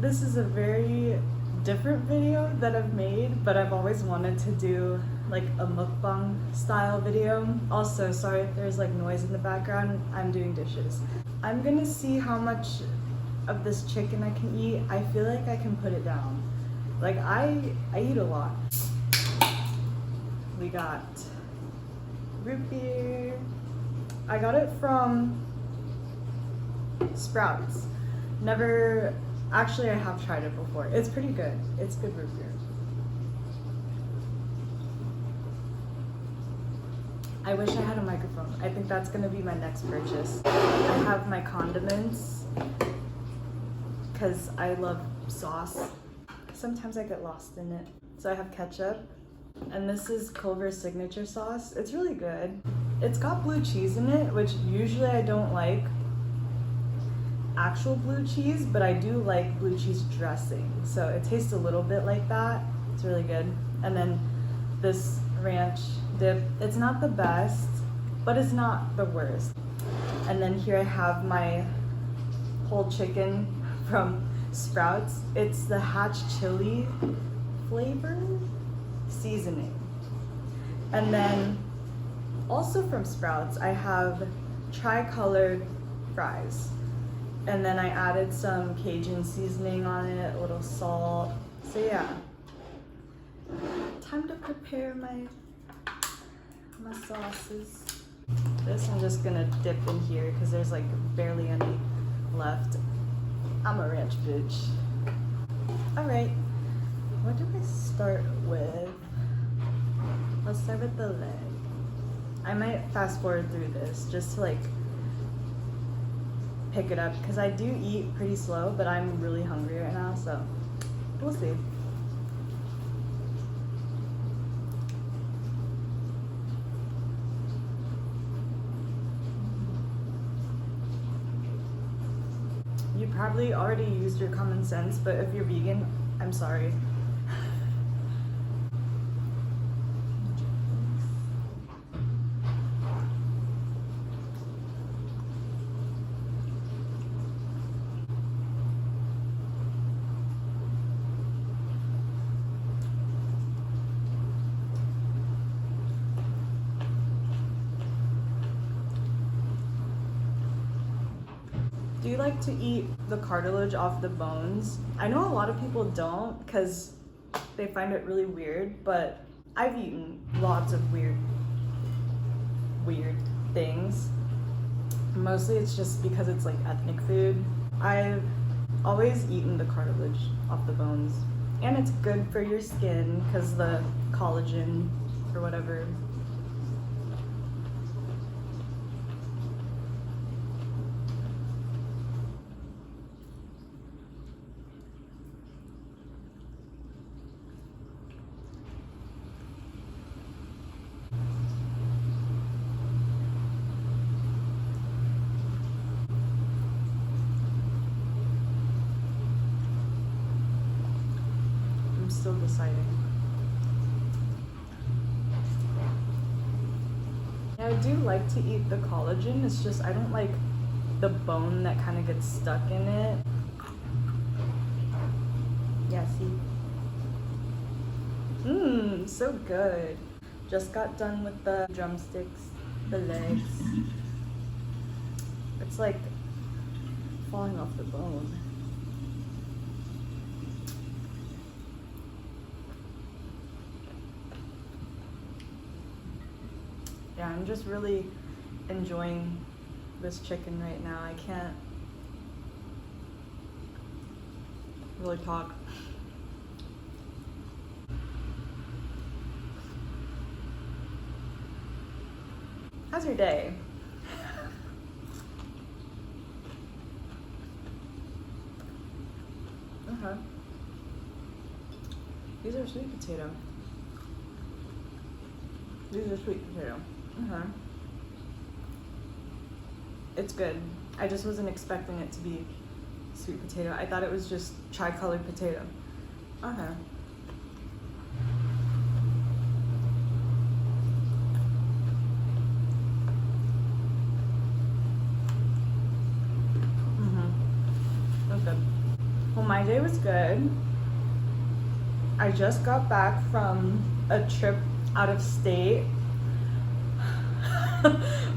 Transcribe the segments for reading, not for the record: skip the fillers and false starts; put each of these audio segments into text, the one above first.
This is a very different video that I've made, but I've always wanted to do like a mukbang style video. Also, sorry if there's like noise in the background, I'm doing dishes. I'm gonna see how much of this chicken I can eat. I feel like I can put it down. Like I eat a lot. We got root beer. I got it from Sprouts. Never, actually I have tried it before. It's pretty good. It's good root beer. I wish I had a microphone. I think that's gonna be my next purchase. I have my condiments because I love sauce. Sometimes I get lost in it. So I have ketchup, and this is Culver's signature sauce. It's really good. It's got blue cheese in it, which usually I don't like actual blue cheese, but I do like blue cheese dressing. So it tastes a little bit like that. It's really good. And then this ranch dip, it's not the best, but it's not the worst. And then here I have my whole chicken from Sprouts. It's the Hatch chili flavor seasoning. And then also from Sprouts, I have tri-colored fries. And then I added some Cajun seasoning on it, a little salt. So yeah, time to prepare my sauces. This I'm just gonna dip in here because there's like barely any left. I'm a ranch bitch. All right, what do I start with? Let's start with the leg. I might fast forward through this just to like pick it up because I do eat pretty slow, but I'm really hungry right now, so we'll see. You probably already used your common sense, but if you're vegan, I'm sorry. Do you like to eat the cartilage off the bones? I know a lot of people don't because they find it really weird, but I've eaten lots of weird things. Mostly it's just because it's like ethnic food. I've always eaten the cartilage off the bones, and it's good for your skin because the collagen or whatever. Still deciding. Yeah, I do like to eat the collagen. It's just I don't like the bone that kind of gets stuck in it. Yeah, see? Mmm, so good. Just got done with the drumsticks, the legs. It's like falling off the bone. Yeah, I'm just really enjoying this chicken right now. I can't really talk. How's your day? Okay. These are sweet potato. These are sweet potato. It's good. I just wasn't expecting it to be sweet potato. I thought it was just tri-colored potato. That's good. Well, my day day was good. I just got back from a trip out of state.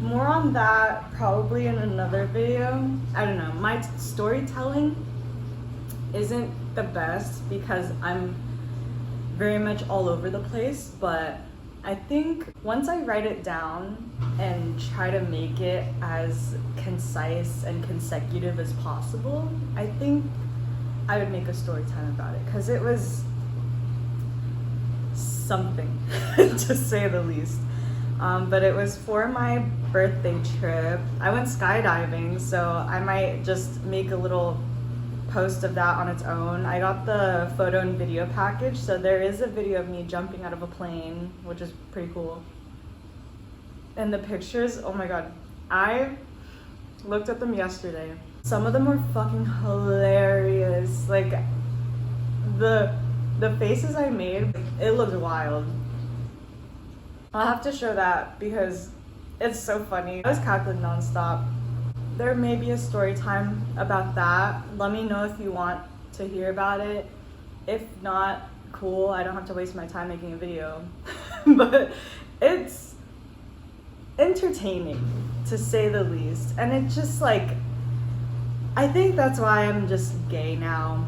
More on that probably in another video. I don't know, my storytelling isn't the best because I'm very much all over the place, but I think once I write it down and try to make it as concise and consecutive as possible, I think I would make a story time about it, because it was something to say the least. But it was for my birthday trip. I went skydiving, so I might just make a little post of that on its own. I got the photo and video package, so there is a video of me jumping out of a plane, which is pretty cool. And the pictures, oh my god, I looked at them yesterday. Some of them were fucking hilarious. Like the faces I made, it looked wild. I'll have to show that because it's so funny. I was cackling nonstop. There may be a story time about that. Let me know if you want to hear about it. If not, cool, I don't have to waste my time making a video. But it's entertaining, to say the least. And it's just like, I think that's why I'm just gay now.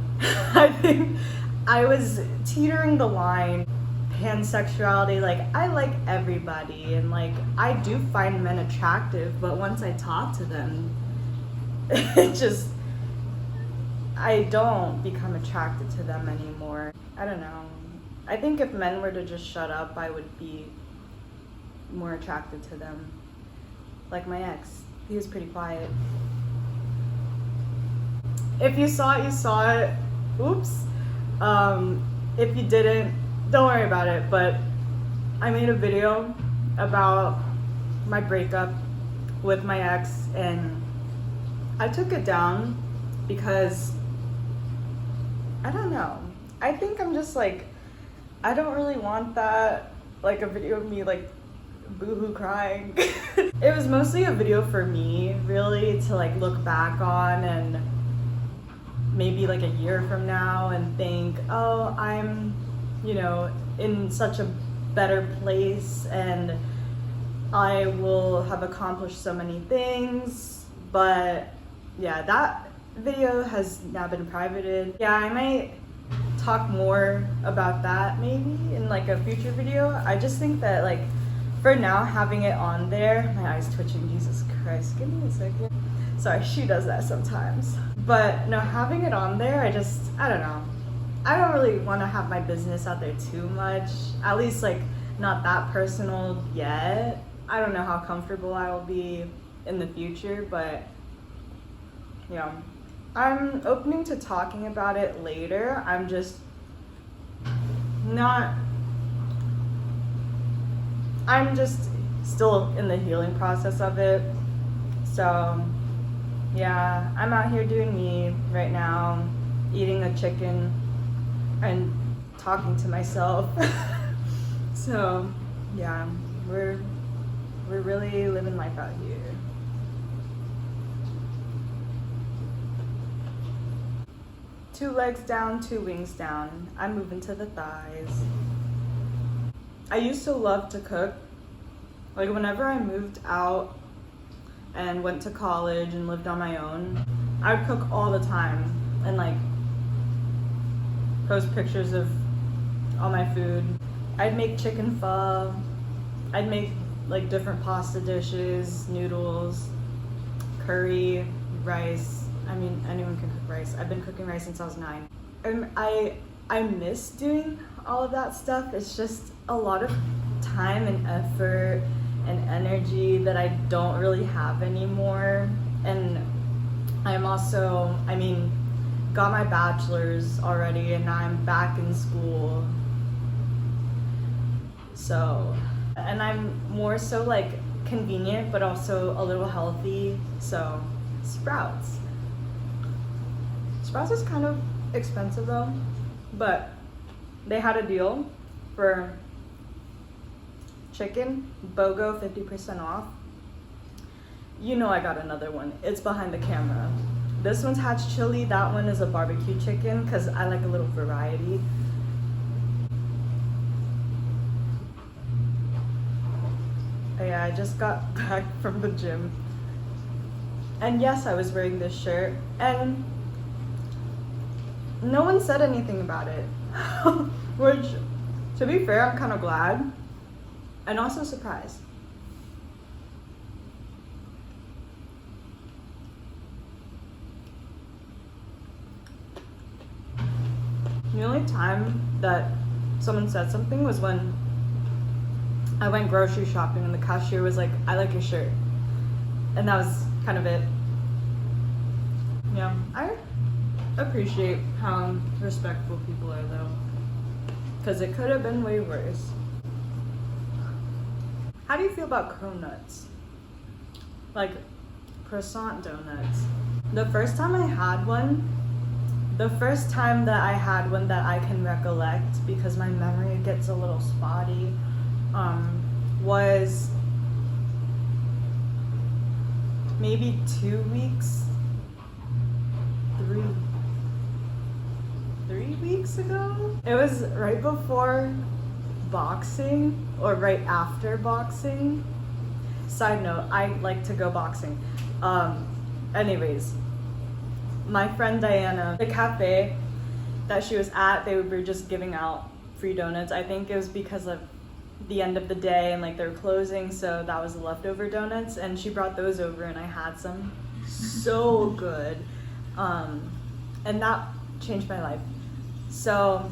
I think I was teetering the line, pansexuality, like I like everybody, and like I do find men attractive, but once I talk to them, it just, I don't become attracted to them anymore. I don't know. I think if men were to just shut up, I would be more attracted to them. Like my ex, he was pretty quiet. If you saw it, you saw it. Oops. If you didn't, don't worry about it, but I made a video about my breakup with my ex, and I took it down because, I don't know, I think I'm just like, I don't really want that, like a video of me like boohoo crying. It was mostly a video for me, really, to like look back on and maybe like a year from now and think, oh, I'm, you know, in such a better place and I will have accomplished so many things. But yeah, that video has now been privated. Yeah, I might talk more about that maybe in like a future video. I just think that like for now, having it on there, my eyes twitching, Jesus Christ, give me a second. Sorry, she does that sometimes. But no, having it on there, I don't know. I don't really want to have my business out there too much. At least like not that personal yet. I don't know how comfortable I will be in the future, but you know, I'm opening to talking about it later. I'm just not, I'm just still in the healing process of it. So yeah, I'm out here doing me right now, eating a chicken and talking to myself. So yeah, we're really living life out here. Two legs down, two wings down. I'm moving to the thighs. I used to love to cook. Like whenever I moved out and went to college and lived on my own, I would cook all the time and like post pictures of all my food. I'd make chicken pho. I'd make like different pasta dishes, noodles, curry, rice. I mean, anyone can cook rice. I've been cooking rice since I was 9. I miss doing all of that stuff. It's just a lot of time and effort and energy that I don't really have anymore. And I'm also, I mean, got my bachelor's already and now I'm back in school. So, and I'm more so like convenient but also a little healthy. So, Sprouts. Sprouts is kind of expensive though, but they had a deal for chicken, BOGO 50% off. You know I got another one. It's behind the camera. This one's hatch chili, that one is a barbecue chicken because I like a little variety. Oh yeah, I just got back from the gym. And yes, I was wearing this shirt and no one said anything about it. Which, to be fair, I'm kind of glad and also surprised. The only time that someone said something was when I went grocery shopping and the cashier was like, I like your shirt. And that was kind of it. Yeah, I appreciate how respectful people are though. Because it could have been way worse. How do you feel about cronuts? Like croissant donuts. The first time that I had one that I can recollect, because my memory gets a little spotty, was maybe 2 weeks, 3 weeks ago. It was right before boxing or right after boxing. Side note, I like to go boxing. Anyways, my friend Diana, the cafe that she was at, they were just giving out free donuts. I think it was because of the end of the day and like they were closing, so that was the leftover donuts, and she brought those over and I had some. So good. And that changed my life. So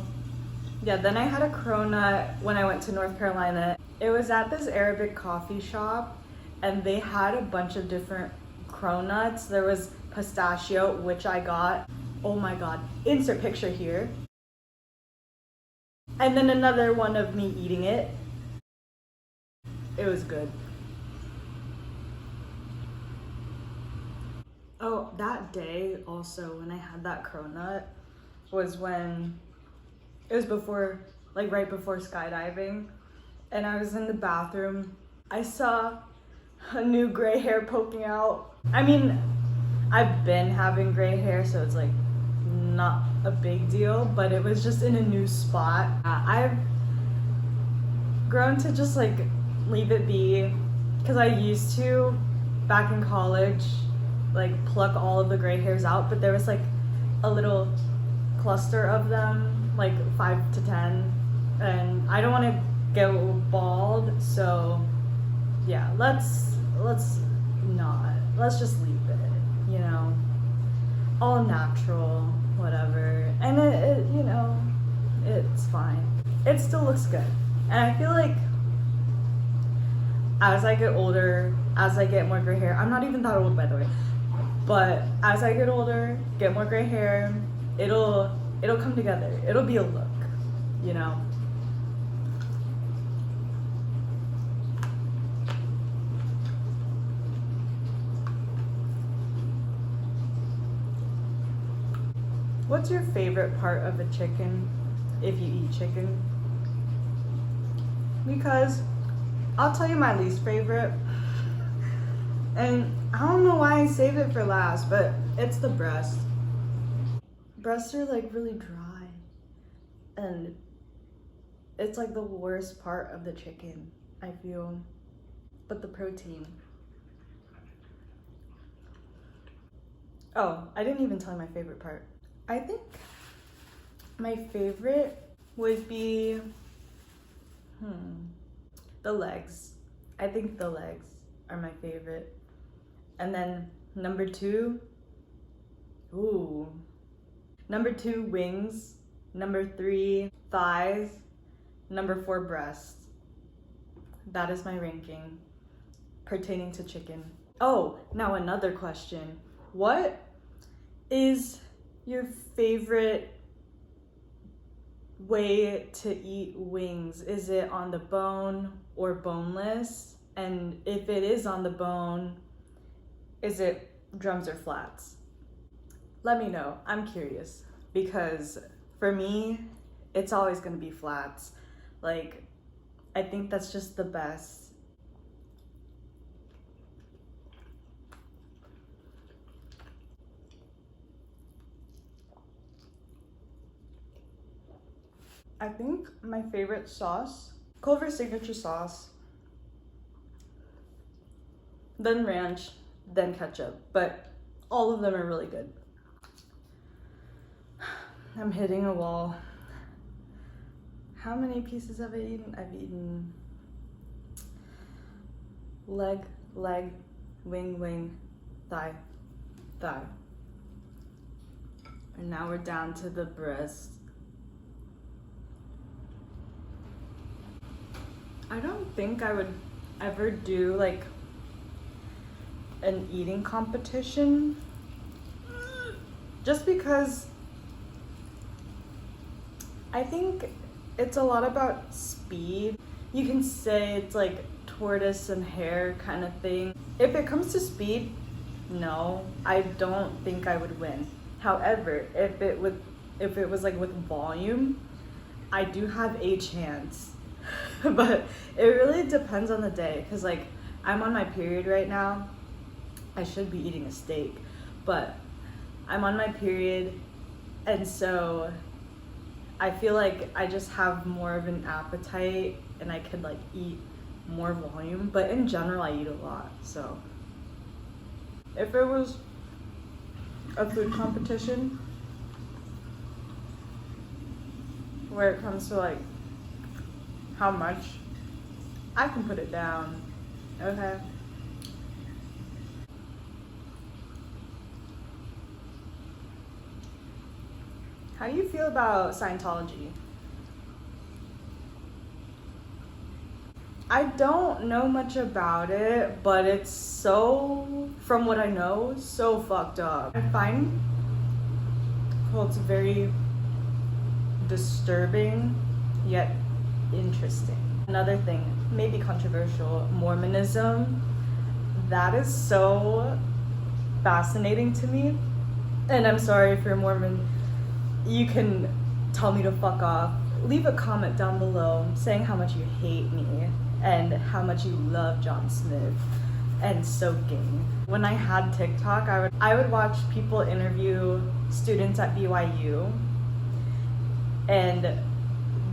yeah, then I had a cronut when I went to North Carolina. It was at this Arabic coffee shop and they had a bunch of different cronuts. There was pistachio, which I got. Oh my god, insert picture here. And then another one of me eating it. It was good. Oh, that day also when I had that cronut was when, it was before, like right before skydiving, and I was in the bathroom. I saw a new gray hair poking out. I mean, I've been having gray hair, so it's like not a big deal, but it was just in a new spot. I've grown to just like leave it be, because I used to, back in college, like pluck all of the gray hairs out, but there was like a little cluster of them, like 5 to 10, and I don't want to get bald, so yeah, let's just leave it, you know, all natural, whatever, and it you know, it's fine. It still looks good, and I feel like as I get older, as I get more gray hair, I'm not even that old by the way, but as I get older, get more gray hair, it'll come together. It'll be a look, you know. What's your favorite part of a chicken, if you eat chicken? Because I'll tell you my least favorite, and I don't know why I saved it for last, but it's the breast. Breasts are like really dry, and it's like the worst part of the chicken, I feel. But the protein. Oh, I didn't even tell you my favorite part. I think my favorite would be the legs. I think the legs are my favorite. And then number 2, number 2, wings. Number 3, thighs. Number 4, breast. That is my ranking pertaining to chicken. Oh, now another question. What is your favorite way to eat wings? Is it on the bone or boneless? And if it is on the bone, is it drums or flats? Let me know, I'm curious, because for me, it's always gonna be flats. Like, I think that's just the best. I think my favorite sauce, Culver's signature sauce, then ranch, then ketchup, but all of them are really good. I'm hitting a wall. How many pieces have I eaten? I've eaten leg, wing, thigh. And now we're down to the breast. I don't think I would ever do like an eating competition, just because I think it's a lot about speed. You can say it's like tortoise and hare kind of thing. If it comes to speed, no, I don't think I would win. However, if it was like with volume, I do have a chance. But it really depends on the day, because like I'm on my period right now. I should be eating a steak, but I'm on my period, and so I feel like I just have more of an appetite and I could like eat more volume, but in general I eat a lot. So if it was a food competition where it comes to like how much, I can put it down, okay? How do you feel about Scientology? I don't know much about it, but it's so, from what I know, so fucked up. I find cults very disturbing, yet interesting. Another thing, maybe controversial, Mormonism. That is so fascinating to me. And I'm sorry if you're Mormon. You can tell me to fuck off. Leave a comment down below saying how much you hate me and how much you love John Smith and soaking. When I had TikTok, I would watch people interview students at BYU, and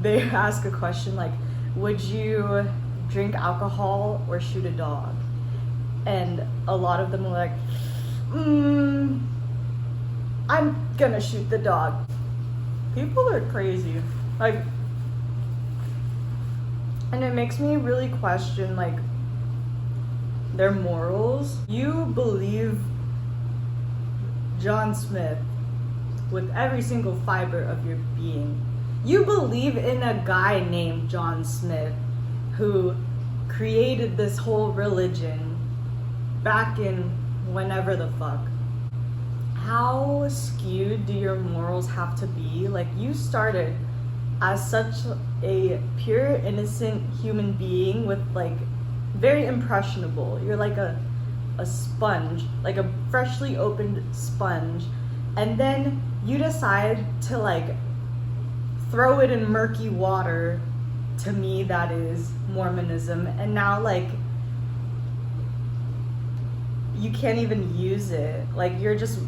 they ask a question like, would you drink alcohol or shoot a dog? And a lot of them were like, I'm gonna shoot the dog. People are crazy. Like, and it makes me really question like their morals. You believe John Smith with every single fiber of your being. You believe in a guy named John Smith who created this whole religion back in whenever the fuck. How skewed do your morals have to be? Like, you started as such a pure, innocent human being with like very impressionable. You're like a sponge, like a freshly opened sponge, and then you decide to like throw it in murky water. To me, that is Mormonism. And now like you can't even use it. Like, you're just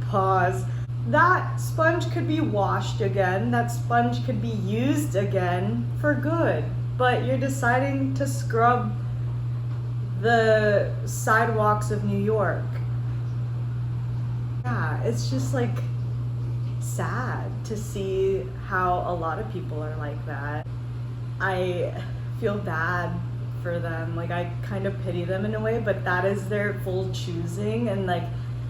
pause. That sponge could be washed again. That sponge could be used again for good. But you're deciding to scrub the sidewalks of New York. Yeah, it's just like sad to see how a lot of people are like that. I feel bad for them. Like, I kind of pity them in a way, but that is their full choosing, and like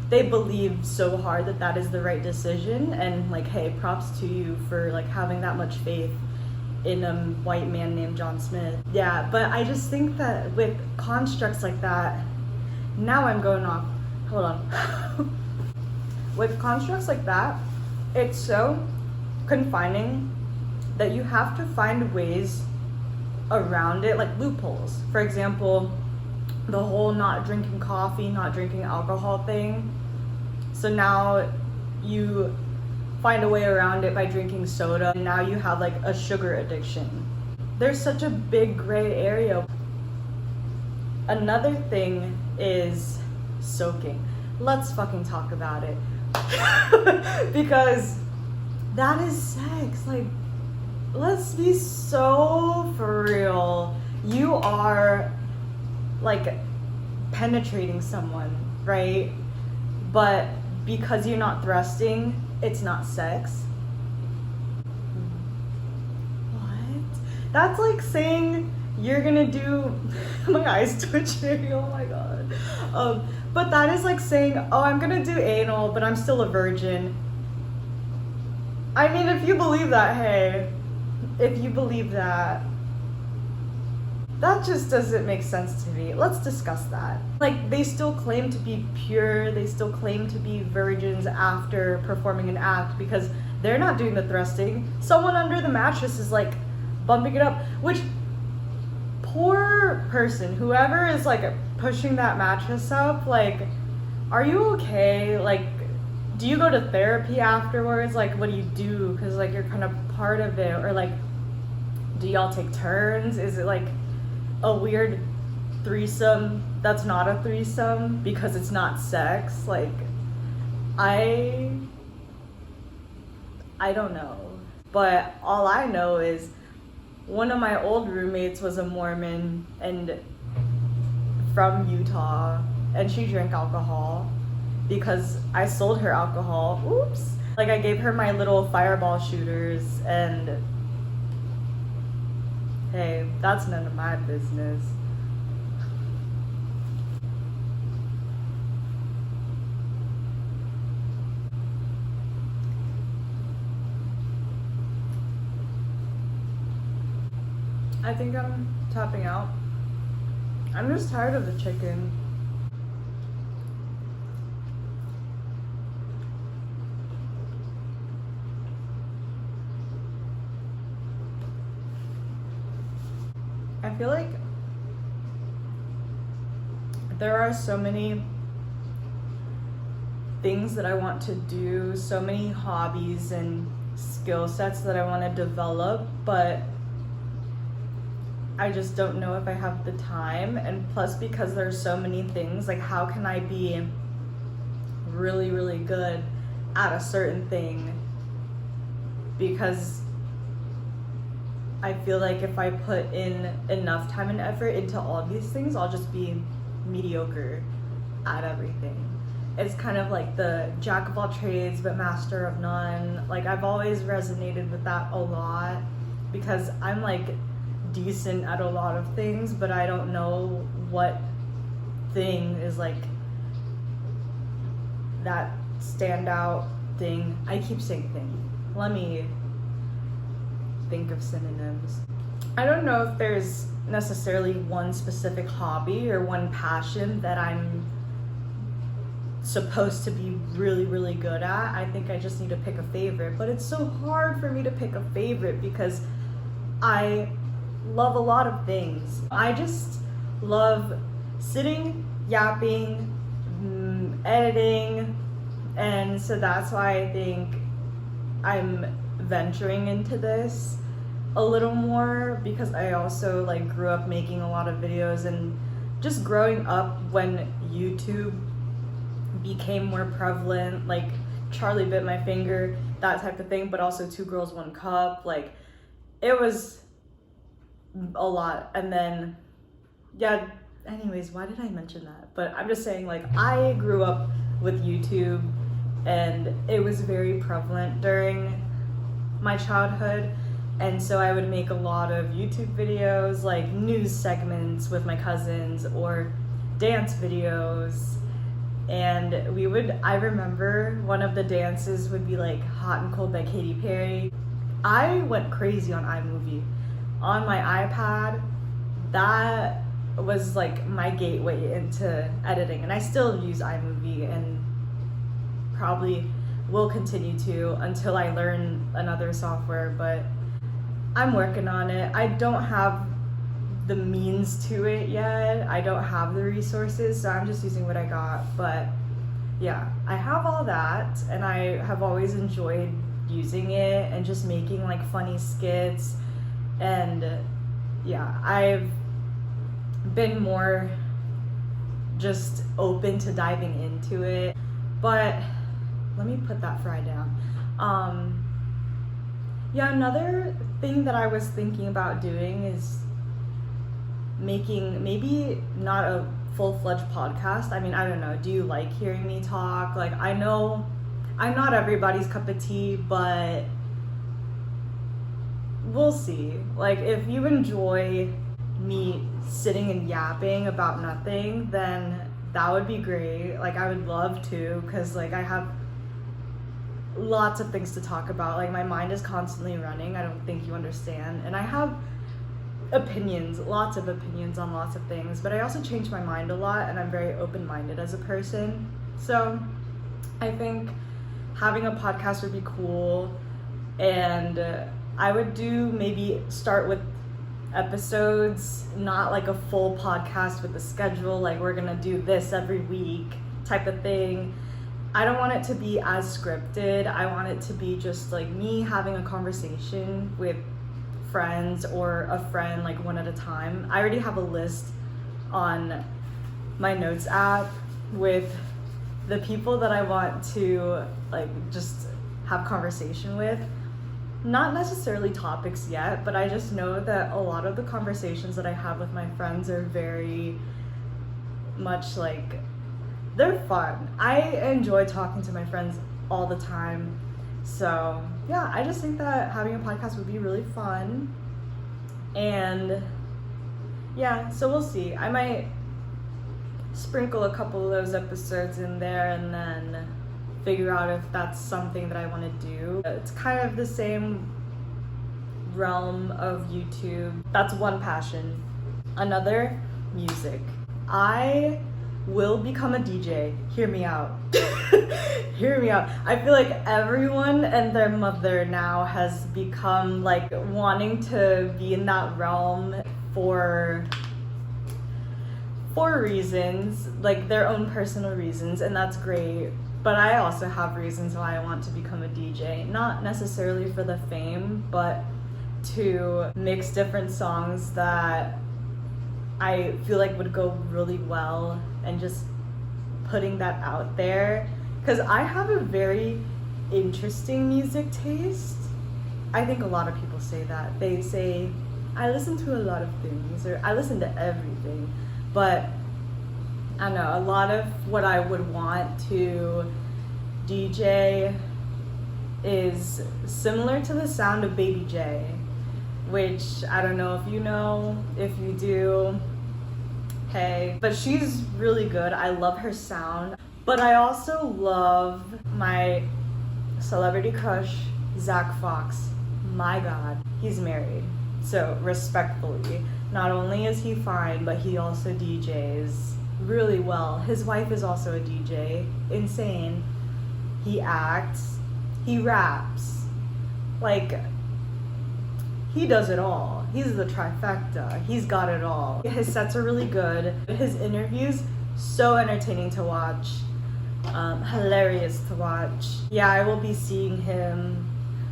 they believe so hard that that is the right decision, and like, hey, props to you for like having that much faith in a white man named John Smith. Yeah, but I just think that with constructs like that, now I'm going off, hold on. With constructs like that, it's so confining that you have to find ways around it, like loopholes. For example, the whole not drinking coffee, not drinking alcohol thing. So now you find a way around it by drinking soda, and now you have like a sugar addiction. There's such a big gray area. Another thing is soaking. Let's fucking talk about it. because that is sex. Like, let's be so for real. You are like penetrating someone, right? But because you're not thrusting, it's not sex. What? That's like saying you're gonna do my eyes twitching, oh my god. But that is like saying, oh, I'm gonna do anal, but I'm still a virgin. I mean, if you believe that, hey, if you believe that, that just doesn't make sense to me. Let's discuss that. Like, they still claim to be pure, they still claim to be virgins after performing an act because they're not doing the thrusting. Someone under the mattress is like bumping it up, which poor person, whoever is like pushing that mattress up, like, are you okay? Like, do you go to therapy afterwards? Like, what do you do? Because like you're kind of part of it. Or like, do y'all take turns? Is it like a weird threesome that's not a threesome because it's not sex? Like, I don't know. But all I know is one of my old roommates was a Mormon and from Utah, and she drank alcohol because I sold her alcohol. Oops. Like, I gave her my little fireball shooters, and hey, that's none of my business. I think I'm tapping out. I'm just tired of the chicken. I feel like there are so many things that I want to do, so many hobbies and skill sets that I want to develop, but I just don't know if I have the time. And plus, because there's so many things, like, how can I be really, really good at a certain thing? Because I feel like if I put in enough time and effort into all these things, I'll just be mediocre at everything. It's kind of like the jack of all trades but master of none. Like, I've always resonated with that a lot because I'm like decent at a lot of things, but I don't know what thing is like that standout thing. I keep saying thing. Let me think of synonyms. I don't know if there's necessarily one specific hobby or one passion that I'm supposed to be really, really good at. I think I just need to pick a favorite, but it's so hard for me to pick a favorite because I love a lot of things. I just love sitting, yapping, editing, and so that's why I think I'm venturing into this a little more, because I also like grew up making a lot of videos and just growing up when YouTube became more prevalent, like Charlie Bit My Finger, that type of thing, but also Two Girls One Cup, like it was a lot. And then yeah, anyways, why did I mention that? But I'm just saying, like, I grew up with YouTube and it was very prevalent during my childhood, and so I would make a lot of YouTube videos, like news segments with my cousins or dance videos. And I remember one of the dances would be like Hot and Cold by Katy Perry. I went crazy on iMovie. On my iPad, that was like my gateway into editing, and I still use iMovie and probably will continue to until I learn another software, but I'm working on it. I don't have the means to it yet. I don't have the resources, so I'm just using what I got. But yeah, I have all that, and I have always enjoyed using it and just making like funny skits. And yeah, I've been more just open to diving into it. But let me put that fry down. Yeah, another thing that I was thinking about doing is making maybe not a full-fledged podcast. I mean, I don't know. Do you like hearing me talk? Like, I know I'm not everybody's cup of tea, but we'll see. Like, if you enjoy me sitting and yapping about nothing, then that would be great. Like, I would love to, because like I have lots of things to talk about. Like, my mind is constantly running. I don't think you understand. And I have opinions, lots of opinions on lots of things, but I also change my mind a lot, and I'm very open-minded as a person. So I think having a podcast would be cool, and I would do maybe start with episodes, not like a full podcast with a schedule, like we're gonna do this every week type of thing. I don't want it to be as scripted. I want it to be just like me having a conversation with friends, or a friend, like one at a time. I already have a list on my notes app with the people that I want to like just have conversation with. Not necessarily topics yet, but I just know that a lot of the conversations that I have with my friends are very much like, they're fun. I enjoy talking to my friends all the time. So yeah, I just think that having a podcast would be really fun. And yeah, so we'll see. I might sprinkle a couple of those episodes in there and then figure out if that's something that I want to do. It's kind of the same realm of YouTube. That's one passion. Another, music. I will become a DJ. Hear me out. Hear me out. I feel like everyone and their mother now has become like wanting to be in that realm for reasons, like their own personal reasons, and that's great. But I also have reasons why I want to become a DJ. Not necessarily for the fame, but to mix different songs that I feel like would go really well, and just putting that out there. Because I have a very interesting music taste. I think a lot of people say that. They say, I listen to a lot of things, or I listen to everything. But I don't know, a lot of what I would want to DJ is similar to the sound of Baby J, which I don't know if you know. If you do, hey. But she's really good. I love her sound. But I also love my celebrity crush, Zach Fox. My God, he's married. So respectfully, not only is he fine, but he also DJs really well. His wife is also a DJ. Insane. He acts, he raps. Like, he does it all. He's the trifecta. He's got it all. His sets are really good. His interviews, so entertaining to watch. Hilarious to watch. Yeah, I will be seeing him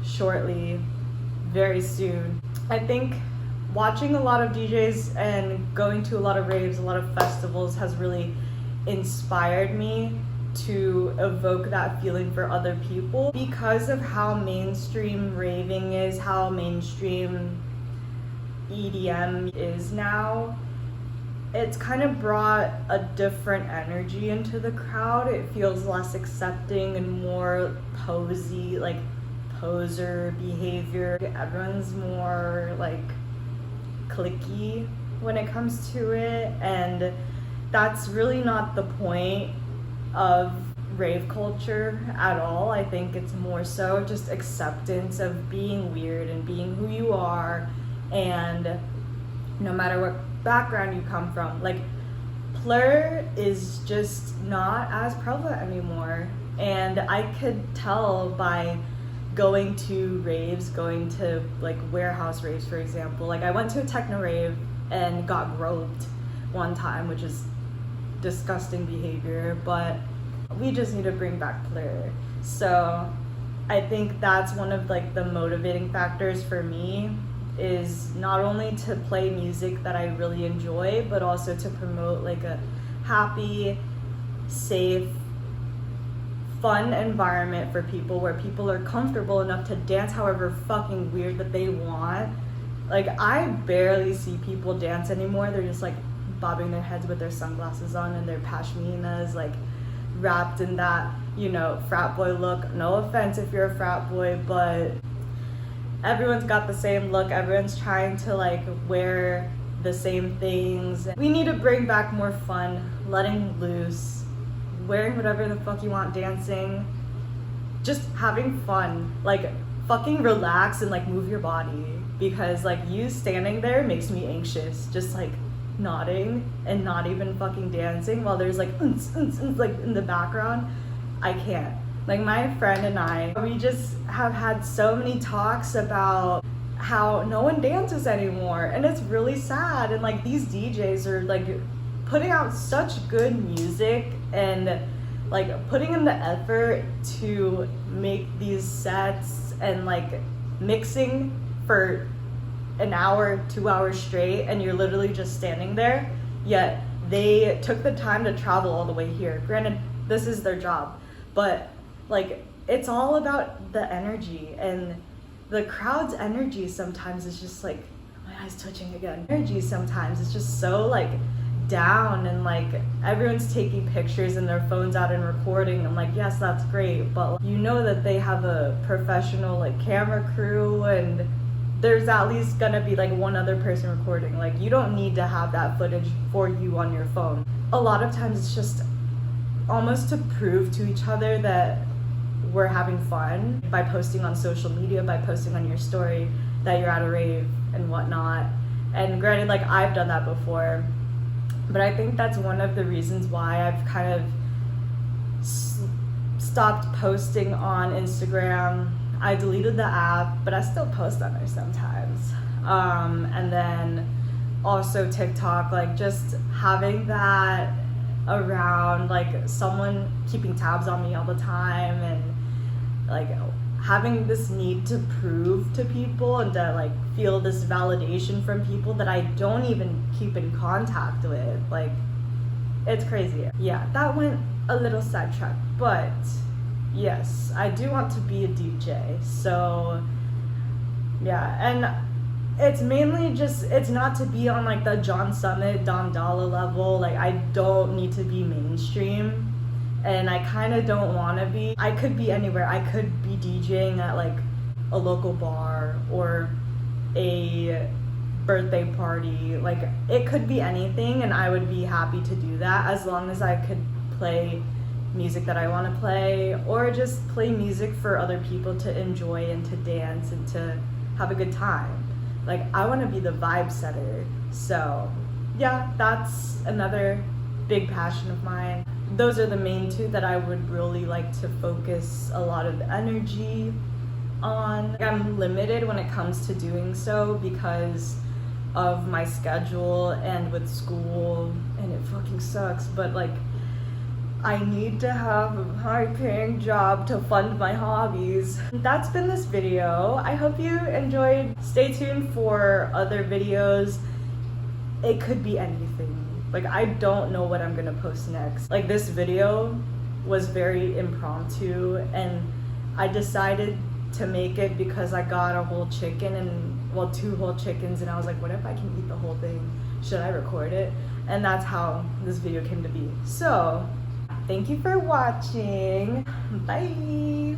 shortly, very soon. I think watching a lot of DJs and going to a lot of raves, a lot of festivals has really inspired me to evoke that feeling for other people. Because of how mainstream raving is, how mainstream EDM is now, it's kind of brought a different energy into the crowd. It feels less accepting and more posy, like poser behavior. Everyone's more like cliquey when it comes to it, and that's really not the point of rave culture at all. I think it's more so just acceptance of being weird and being who you are, and no matter what background you come from. Like, plur is just not as prevalent anymore, and I could tell by going to raves, going to like warehouse raves, for example. Like, I went to a techno rave and got groped one time, which is disgusting behavior, but we just need to bring back plur. So I think that's one of like the motivating factors for me, is not only to play music that I really enjoy, but also to promote like a happy, safe, fun environment for people where people are comfortable enough to dance however fucking weird that they want. Like, I barely see people dance anymore. They're just like bobbing their heads with their sunglasses on and their pashminas, like wrapped in that, you know, frat boy look. No offense if you're a frat boy, but everyone's got the same look. Everyone's trying to like wear the same things. We need to bring back more fun, letting loose, wearing whatever the fuck you want, dancing, just having fun. Like, fucking relax and like move your body, because like you standing there makes me anxious, just like nodding and not even fucking dancing while there's like like in the background. I can't. Like, my friend and I, we just have had so many talks about how no one dances anymore, and it's really sad. And like, these DJs are like putting out such good music and like putting in the effort to make these sets and like mixing for an hour, 2 hours straight, and you're literally just standing there, yet they took the time to travel all the way here. Granted, this is their job, but like, it's all about the energy, and the crowd's energy sometimes is just like, my eyes twitching again. Energy sometimes is just so like down, and like everyone's taking pictures and their phones out and recording. I'm like, yes, that's great, but you know that they have a professional like camera crew, and there's at least gonna be like one other person recording. Like, you don't need to have that footage for you on your phone. A lot of times it's just almost to prove to each other that we're having fun by posting on social media, by posting on your story that you're at a rave and whatnot. And granted, like, I've done that before, but I think that's one of the reasons why I've kind of stopped posting on Instagram. I deleted the app, but I still post on there sometimes. And then also TikTok, like, just having that around, like someone keeping tabs on me all the time, and like having this need to prove to people and to like feel this validation from people that I don't even keep in contact with. Like, it's crazy. Yeah, that went a little sidetracked, but yes, I do want to be a DJ. So yeah, and it's mainly just, it's not to be on like the John Summit, Don Dalla level. Like, I don't need to be mainstream, and I kind of don't want to be. I could be anywhere. I could be DJing at like a local bar or a birthday party. Like, it could be anything, and I would be happy to do that as long as I could play music that I want to play, or just play music for other people to enjoy and to dance and to have a good time. Like, I want to be the vibe setter. So yeah, that's another big passion of mine. Those are the main two that I would really like to focus a lot of the energy on. I'm limited when it comes to doing so because of my schedule and with school, and it fucking sucks, but like, I need to have a high-paying job to fund my hobbies. That's been this video. I hope you enjoyed. Stay tuned for other videos. It could be anything. Like, I don't know what I'm gonna post next. Like, this video was very impromptu, and I decided to make it because I got a whole chicken, and well, 2 whole chickens, and I was like, what if I can eat the whole thing? Should I record it? And that's how this video came to be. So thank you for watching. Bye.